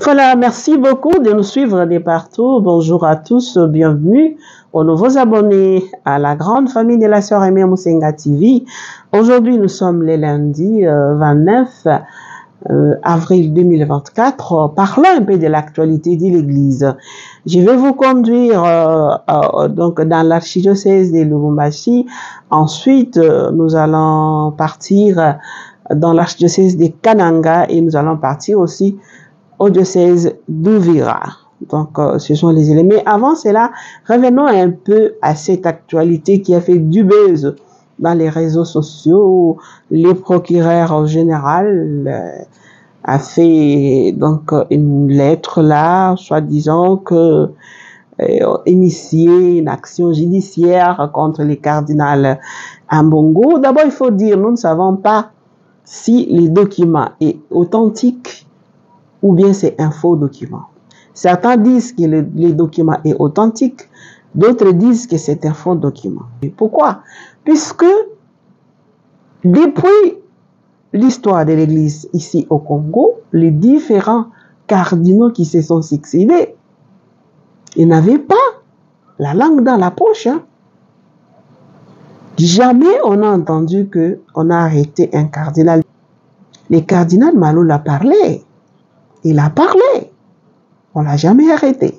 Voilà, merci beaucoup de nous suivre de partout. Bonjour à tous, bienvenue aux nouveaux abonnés à la grande famille de la sœur Aimée Moussenga TV. Aujourd'hui, nous sommes le lundi 29 avril 2024. Parlons un peu de l'actualité de l'Église. Je vais vous conduire donc dans l'archidiocèse de Lubumbashi. Ensuite, nous allons partir dans l'archidiocèse de Kananga et nous allons partir aussi au diocèse d'Uvira. Donc, ce sont les éléments. Mais avant cela, revenons un peu à cette actualité qui a fait du buzz dans les réseaux sociaux. Le procureur en général a fait donc une lettre là, soi-disant que initier une action judiciaire contre le cardinal Ambongo. D'abord, il faut dire, nous ne savons pas si les documents est authentique ou bien c'est un faux document. Certains disent que le document est authentique, d'autres disent que c'est un faux document. Et pourquoi? Puisque depuis l'histoire de l'Église ici au Congo, les différents cardinaux qui se sont succédés, ils n'avaient pas la langue dans la poche. Jamais on a entendu qu'on a arrêté un cardinal. Le cardinal Malou l'a parlé. Il a parlé. On ne l'a jamais arrêté.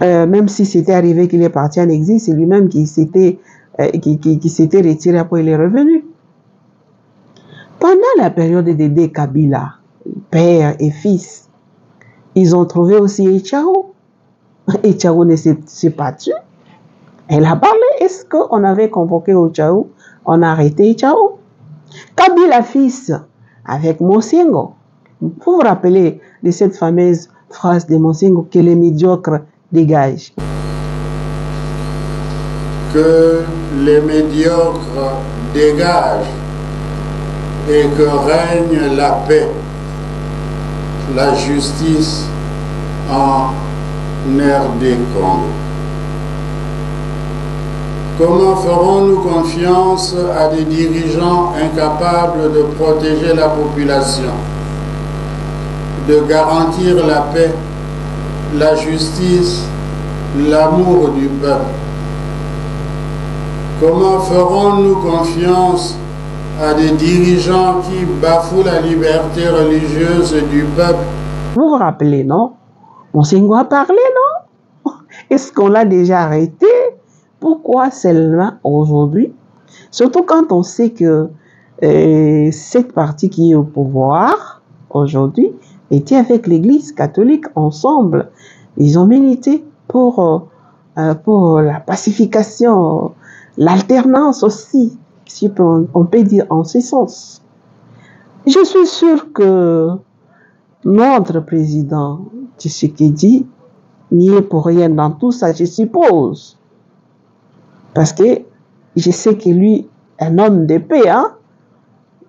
Même si c'était arrivé qu'il est parti en exil, c'est lui-même qui s'était retiré, après il est revenu. Pendant la période de Dédé Kabila, père et fils, ils ont trouvé aussi Echao. Echao ne s'est pas tué. Elle a parlé. Est-ce qu'on avait convoqué Echao? On a arrêté Echao. Kabila fils, avec Mosengo. Vous vous rappelez de cette fameuse phrase de Mosengo que les médiocres dégagent. Que les médiocres dégagent et que règne la paix, la justice en RD Congo. Comment ferons-nous confiance à des dirigeants incapables de protéger la population, de garantir la paix, la justice, l'amour du peuple? Comment ferons-nous confiance à des dirigeants qui bafouent la liberté religieuse du peuple? Vous vous rappelez, non? Mosengo a parlé, non? Est-ce qu'on l'a déjà arrêté? Pourquoi seulement aujourd'hui? Surtout quand on sait que cette partie qui est au pouvoir aujourd'hui était avec l'Église catholique ensemble. Ils ont milité pour la pacification, l'alternance aussi, si on peut dire en ce sens. Je suis sûr que notre président Tshisekedi n'y est pour rien dans tout ça, je suppose. Parce que je sais que lui, un homme de paix, hein?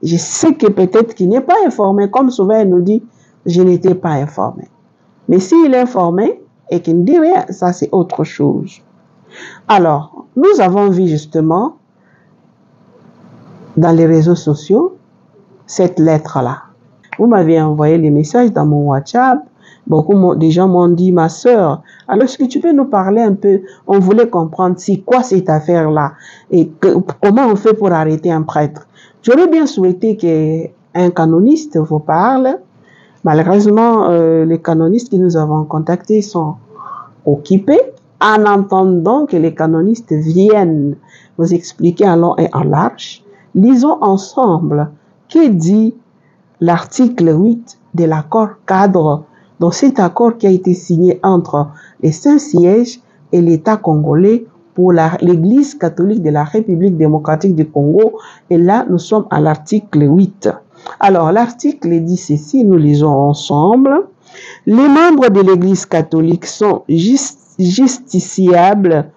Je sais que peut-être qu'il n'est pas informé, comme souvent il nous dit, je n'étais pas informé. Mais s'il est informé et qu'il ne dit rien, ça c'est autre chose. Alors, nous avons vu justement dans les réseaux sociaux cette lettre-là. Vous m'avez envoyé les messages dans mon WhatsApp. Beaucoup de gens m'ont dit, ma sœur, alors est-ce que tu peux nous parler un peu? On voulait comprendre c'est quoi cette affaire-là et comment on fait pour arrêter un prêtre. J'aurais bien souhaité qu'un canoniste vous parle. Malheureusement, les canonistes que nous avons contactés sont occupés. En entendant que les canonistes viennent nous expliquer en long et en large, lisons ensemble que dit l'article 8 de l'accord cadre. Dans cet accord qui a été signé entre les Saint-Sièges et l'État congolais pour l'Église catholique de la République démocratique du Congo. Et là, nous sommes à l'article 8. Alors, l'article dit ceci, nous lisons ensemble. Les membres de l'Église catholique sont justiciables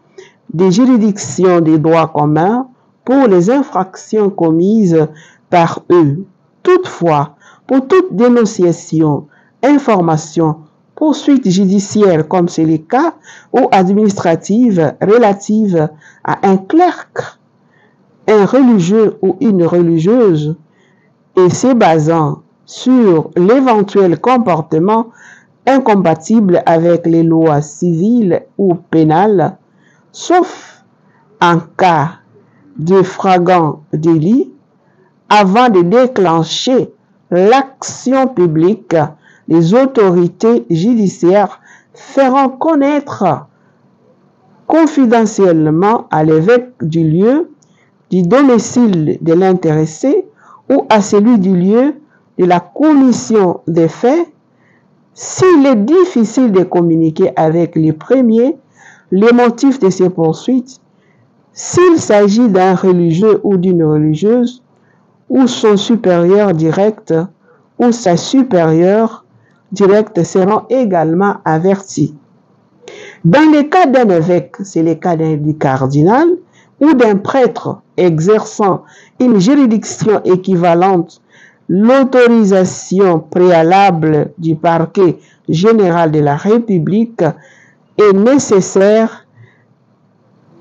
des juridictions des droits communs pour les infractions commises par eux. Toutefois, pour toute dénonciation, information, poursuite judiciaire comme c'est le cas, ou administrative relative à un clerc, un religieux ou une religieuse, et se basant sur l'éventuel comportement incompatible avec les lois civiles ou pénales, sauf en cas de flagrant délit. Avant de déclencher l'action publique, les autorités judiciaires feront connaître confidentiellement à l'évêque du lieu du domicile de l'intéressé ou à celui du lieu de la commission des faits. S'il est difficile de communiquer avec les premiers les motifs de ces poursuites, s'il s'agit d'un religieux ou d'une religieuse, ou son supérieur direct ou sa supérieure directe seront également avertis. Dans le cas d'un évêque, c'est le cas du cardinal, ou d'un prêtre exerçant une juridiction équivalente, l'autorisation préalable du parquet général de la République est nécessaire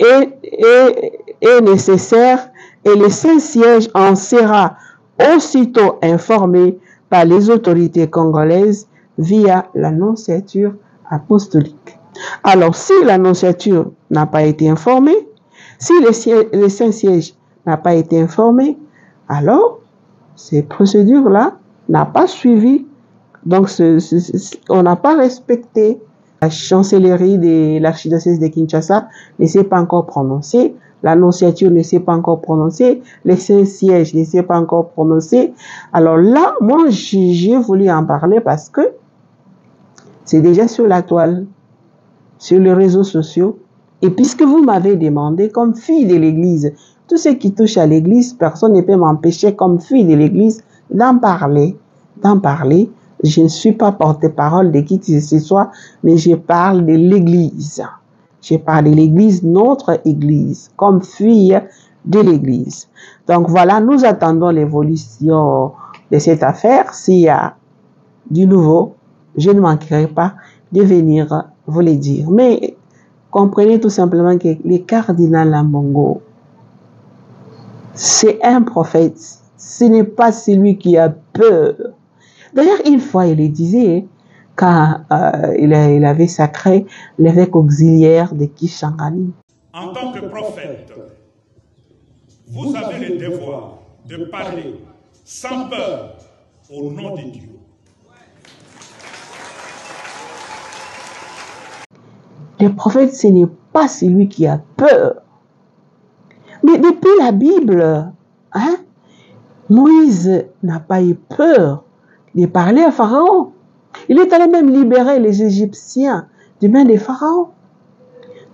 et le Saint-Siège en sera aussitôt informé par les autorités congolaises via l'annonciature apostolique. Alors, si l'annonciature n'a pas été informée, si le Saint-Siège n'a pas été informé, alors ces procédures-là n'ont pas suivi. Donc, on n'a pas respecté. La chancellerie de l'archidiocèse de Kinshasa ne s'est pas encore prononcée. L'annonciature ne s'est pas encore prononcée, le Saint-Siège ne s'est pas encore prononcé. Alors là, moi, j'ai voulu en parler parce que c'est déjà sur la toile, sur les réseaux sociaux. Et puisque vous m'avez demandé, comme fille de l'Église, tout ce qui touche à l'Église, personne ne peut m'empêcher, comme fille de l'Église, d'en parler. Je ne suis pas porte-parole de qui que ce soit, mais je parle de l'Église. Je parle de l'Église, notre Église, comme fille de l'Église. Donc voilà, nous attendons l'évolution de cette affaire. S'il y a du nouveau, je ne manquerai pas de venir vous le dire. Mais comprenez tout simplement que le cardinal Ambongo, c'est un prophète. Ce n'est pas celui qui a peur. D'ailleurs, une fois, il le disait, quand il avait sacré l'évêque auxiliaire de Kisangani. En tant que prophète, vous avez le devoir de parler sans peur au nom de Dieu. Le prophète, ce n'est pas celui qui a peur. Mais depuis la Bible, Moïse n'a pas eu peur de parler à Pharaon. Il est allé même libérer les Égyptiens du main des pharaons.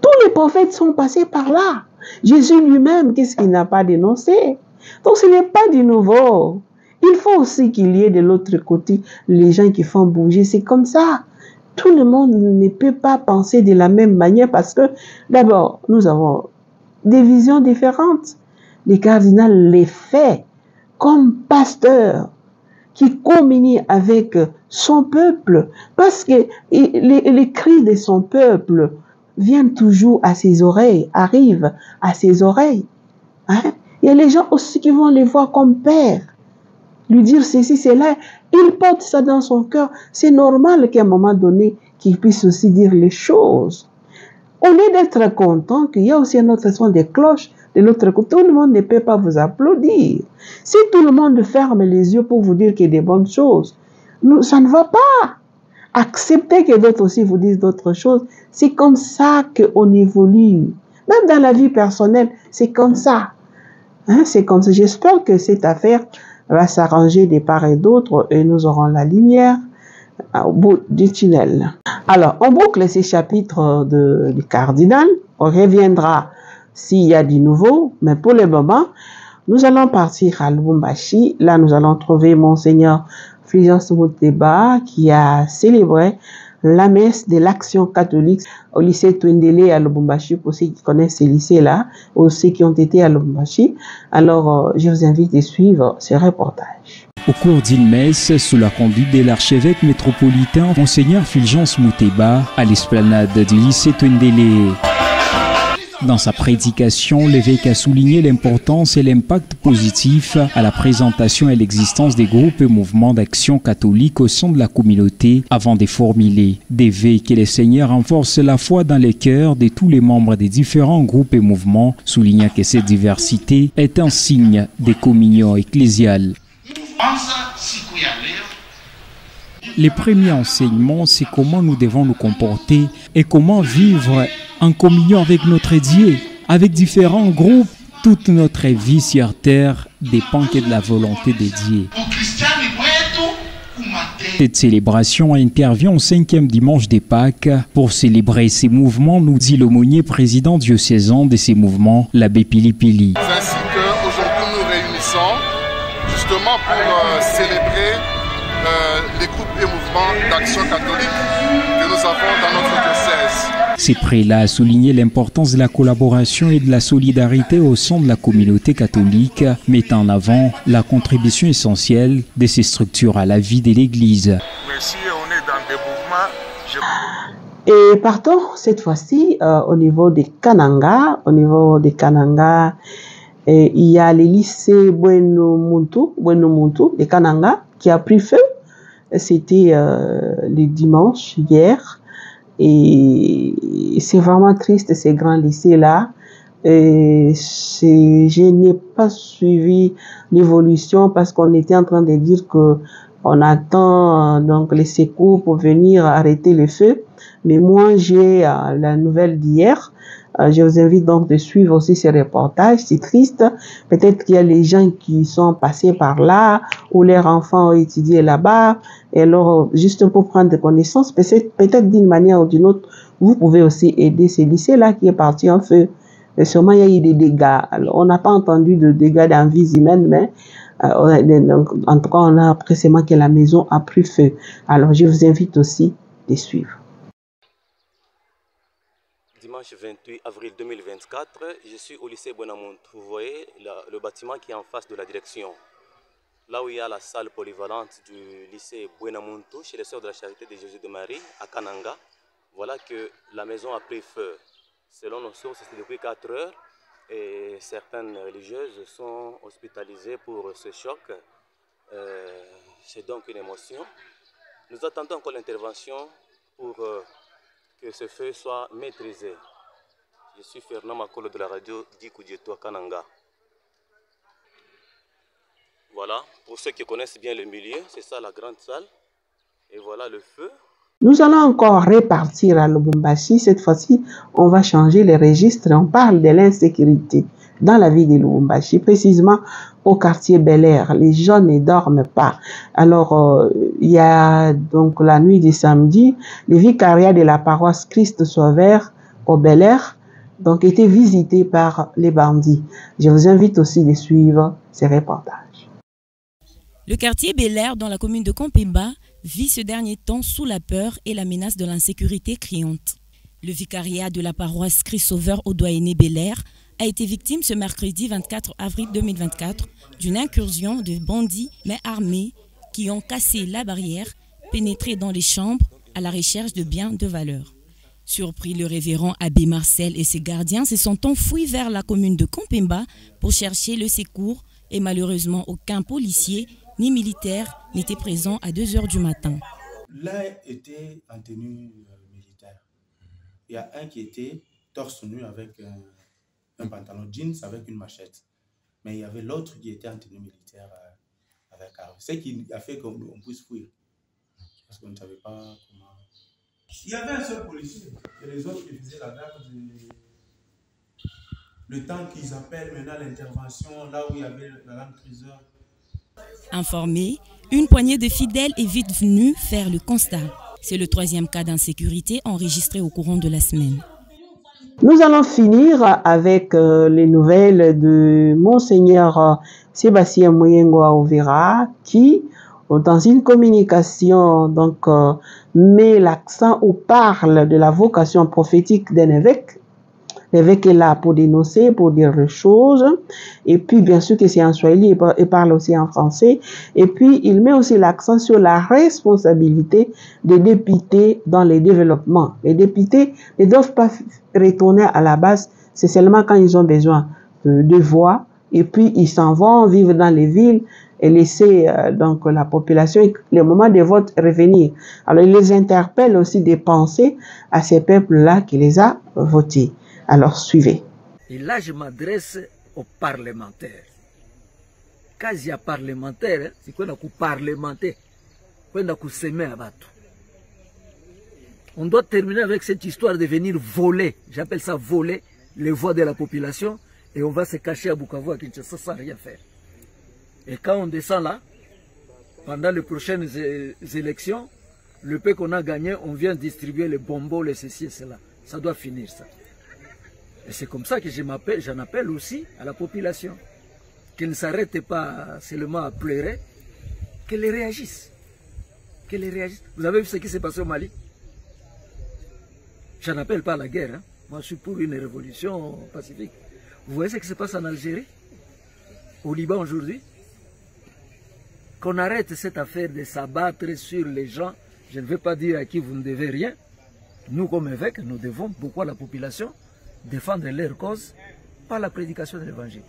Tous les prophètes sont passés par là. Jésus lui-même, qu'est-ce qu'il n'a pas dénoncé? Donc ce n'est pas du nouveau. Il faut aussi qu'il y ait de l'autre côté les gens qui font bouger. C'est comme ça. Tout le monde ne peut pas penser de la même manière parce que d'abord, nous avons des visions différentes. Le cardinal les fait comme pasteur qui communie avec son peuple, parce que les cris de son peuple viennent toujours à ses oreilles, arrivent à ses oreilles. Il y a les gens aussi qui vont les voir comme père, lui dire ceci, cela, il porte ça dans son cœur. C'est normal qu'à un moment donné, qu'il puisse aussi dire les choses. Au lieu d'être content qu'il y a aussi un autre son de cloche, de l'autre côté, tout le monde ne peut pas vous applaudir. Si tout le monde ferme les yeux pour vous dire qu'il y a des bonnes choses, ça ne va pas. Acceptez que d'autres aussi vous disent d'autres choses. C'est comme ça qu'on évolue. Même dans la vie personnelle, c'est comme ça. C'est comme ça. J'espère que cette affaire va s'arranger de part et d'autre et nous aurons la lumière au bout du tunnel. Alors, on boucle ces chapitres du cardinal. On reviendra s'il y a du nouveau, mais pour le moment, nous allons partir à Lubumbashi. Là, nous allons trouver Monseigneur Fulgence Muteba qui a célébré la messe de l'Action catholique au lycée Twendele à Lubumbashi, pour ceux qui connaissent ces lycées-là, ou ceux qui ont été à Lubumbashi. Alors, je vous invite à suivre ce reportage. Au cours d'une messe sous la conduite de l'archevêque métropolitain Monseigneur Fulgence Muteba à l'esplanade du lycée Twendele. Dans sa prédication, l'évêque a souligné l'importance et l'impact positif à la présentation et l'existence des groupes et mouvements d'action catholique au sein de la communauté avant de formuler des vœux que le Seigneur renforce la foi dans les cœurs de tous les membres des différents groupes et mouvements, soulignant que cette diversité est un signe de communion ecclésiale. Les premiers enseignements, c'est comment nous devons nous comporter et comment vivre en communion avec notre Dieu, avec différents groupes. Toute notre vie sur terre dépend que de la volonté de Dieu. Cette célébration intervient au 5e dimanche des Pâques. Pour célébrer ces mouvements, nous dit l'aumônier président diocésain de ces mouvements, l'abbé Pili Pili. C'est ainsi qu'aujourd'hui nous réunissons justement pour célébrer les groupes et mouvements d'action catholique que nous avons dans notre diocèse. Ces prélats a souligné l'importance de la collaboration et de la solidarité au sein de la communauté catholique, mettant en avant la contribution essentielle de ces structures à la vie de l'Église. Merci, on est dans des mouvements. Et partons cette fois-ci au niveau des Kananga. Au niveau des Kananga, il y a le lycée Bueno Muntu de Kananga qui a pris feu. C'était le dimanche hier. Et c'est vraiment triste ces grands lycées-là. Je n'ai pas suivi l'évolution parce qu'on était en train de dire que on attend donc les secours pour venir arrêter le feu. Mais moi, j'ai la nouvelle d'hier. Je vous invite donc de suivre aussi ces reportages. C'est triste. Peut-être qu'il y a les gens qui sont passés par là ou leurs enfants ont étudié là-bas. Et alors, juste pour prendre connaissance, peut-être d'une manière ou d'une autre, vous pouvez aussi aider ces lycées-là qui est parti en feu. Et sûrement, il y a eu des dégâts. Alors, on n'a pas entendu de dégâts dans vie humaine, mais donc, en tout cas, on a précisément que la maison a pris feu. Alors, je vous invite aussi de suivre. Dimanche 28 avril 2024, je suis au lycée Bueno Muntu. Vous voyez le bâtiment qui est en face de la direction. Là où il y a la salle polyvalente du lycée Bueno Muntu, chez les Sœurs de la Charité de Jésus de Marie, à Kananga, voilà que la maison a pris feu. Selon nos sources, c'est depuis 4 heures et certaines religieuses sont hospitalisées pour ce choc. C'est donc une émotion. Nous attendons encore l'intervention pour que ce feu soit maîtrisé. Je suis Fernand Makolo de la radio Dikudieto à Kananga. Voilà, pour ceux qui connaissent bien le milieu, c'est ça la grande salle. Et voilà le feu. Nous allons encore repartir à Lubumbashi. Cette fois-ci, on va changer les registres. On parle de l'insécurité dans la ville de Lubumbashi, précisément au quartier Bel Air. Les gens ne dorment pas. Alors, il y a donc la nuit du samedi, le vicariat de la paroisse Christ Sauveur au Bel Air donc été visité par les bandits. Je vous invite aussi de suivre ces reportages. Le quartier Bel Air, dans la commune de Kompemba, vit ce dernier temps sous la peur et la menace de l'insécurité criante. Le vicariat de la paroisse Christ Sauveur au Douainé Bel Air a été victime ce mercredi 24 avril 2024 d'une incursion de bandits mais armés qui ont cassé la barrière, pénétré dans les chambres à la recherche de biens de valeur. Surpris, le révérend abbé Marcel et ses gardiens se sont enfouis vers la commune de Kompemba pour chercher le secours et malheureusement aucun policier ni militaire n'était présent à 2 heures du matin. L'un était en tenue militaire. Il y a un qui était torse nu avec un pantalon jeans avec une machette. Mais il y avait l'autre qui était en tenue militaire avec arme. C'est ce qui a fait qu'on puisse fuir. Parce qu'on ne savait pas comment... Il y avait un seul policier et les autres qui faisaient la garde le temps qu'ils appellent maintenant l'intervention, là où il y avait la lampe criseur. Informés, une poignée de fidèles est vite venue faire le constat. C'est le 3e cas d'insécurité enregistré au courant de la semaine. Nous allons finir avec les nouvelles de Monseigneur Sébastien Moyengo Aouvera qui, dans une communication, donc, met l'accent ou parle de la vocation prophétique d'un évêque. L'évêque est là pour dénoncer, pour dire des choses. Et puis, bien sûr que c'est en swahili, il parle aussi en français. Et puis, il met aussi l'accent sur la responsabilité des députés dans les développements. Les députés ne doivent pas retourner à la base C'est seulement quand ils ont besoin de voix, et puis ils s'en vont vivre dans les villes et laisser donc la population, le moment des votes, revenir. Alors ils les interpellent aussi de penser à ces peuples-là qui les a votés. Alors suivez. Et là je m'adresse aux parlementaires. Quand il y a parlementaire, c'est qu'on a parlementer, qu'on a s'aimer à battre. On doit terminer avec cette histoire de venir voler, j'appelle ça voler, les voix de la population, et on va se cacher à Bukavu, à Kinshasa, sans rien faire. Et quand on descend là, pendant les prochaines élections, le peu qu'on a gagné, on vient distribuer les bonbons, les ceci et cela. Ça doit finir ça. Et c'est comme ça que j'en appelle aussi à la population. Qu'elle ne s'arrête pas seulement à pleurer, qu'elle réagisse. Qu'elle réagisse. Vous avez vu ce qui s'est passé au Mali? Je n'appelle pas à la guerre. Hein. Moi, je suis pour une révolution pacifique. Vous voyez ce qui se passe en Algérie, au Liban aujourd'hui? Qu'on arrête cette affaire de s'abattre sur les gens. Je ne veux pas dire à qui vous ne devez rien. Nous, comme évêques, nous devons beaucoup à la population défendre leur cause par la prédication de l'évangile.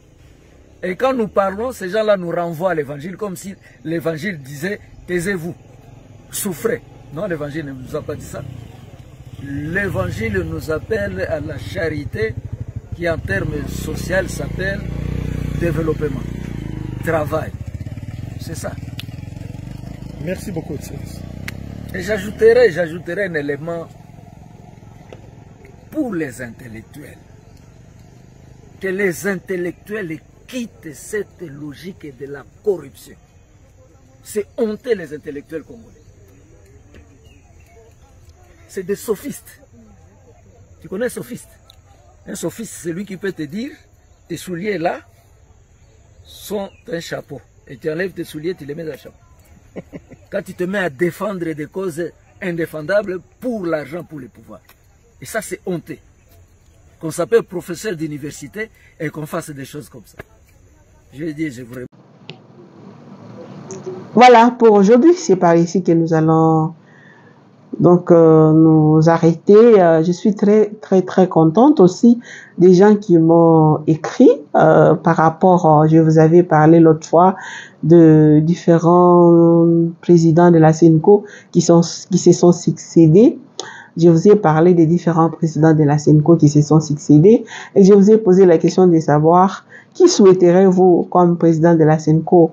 Et quand nous parlons, ces gens-là nous renvoient à l'évangile comme si l'évangile disait « taisez-vous, souffrez ». Non, l'évangile ne nous a pas dit ça. L'évangile nous appelle à la charité qui en termes sociaux s'appelle développement, travail. C'est ça. Merci beaucoup. Et j'ajouterai un élément pour les intellectuels. Que les intellectuels quittent cette logique de la corruption. C'est honteux les intellectuels congolais. C'est des sophistes. Tu connais un sophiste? Un sophiste, c'est lui qui peut te dire, tes souliers là sont un chapeau. Et tu enlèves tes souliers, tu les mets dans le chapeau. Quand tu te mets à défendre des causes indéfendables pour l'argent, pour le pouvoir. Et ça, c'est honteux. Qu'on s'appelle professeur d'université et qu'on fasse des choses comme ça. Je dis, je vous remercie. Voilà, pour aujourd'hui, c'est par ici que nous allons donc nous arrêter. Je suis très contente aussi des gens qui m'ont écrit par rapport, je vous avais parlé l'autre fois de différents présidents de la SENCO qui se sont succédés. Je vous ai parlé des différents présidents de la SENCO qui se sont succédés et je vous ai posé la question de savoir qui souhaiterez-vous comme président de la SENCO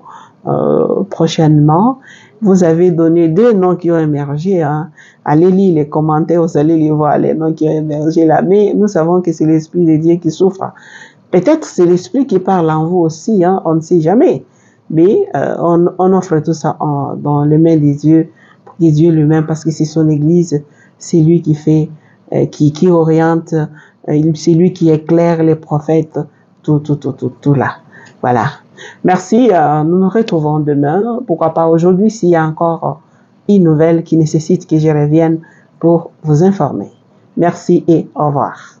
prochainement. Vous avez donné 2 noms qui ont émergé. Hein. Allez lire les commentaires, vous allez les voir, les noms qui ont émergé là. Mais nous savons que c'est l'Esprit de Dieu qui souffre. Peut-être c'est l'Esprit qui parle en vous aussi, hein, on ne sait jamais. Mais on offre tout ça dans les mains des dieux, de Dieu lui-même, parce que c'est son Église, c'est lui qui fait, qui oriente, c'est lui qui éclaire les prophètes, tout là. Voilà. Merci, nous nous retrouvons demain, pourquoi pas aujourd'hui s'il y a encore une nouvelle qui nécessite que je revienne pour vous informer. Merci et au revoir.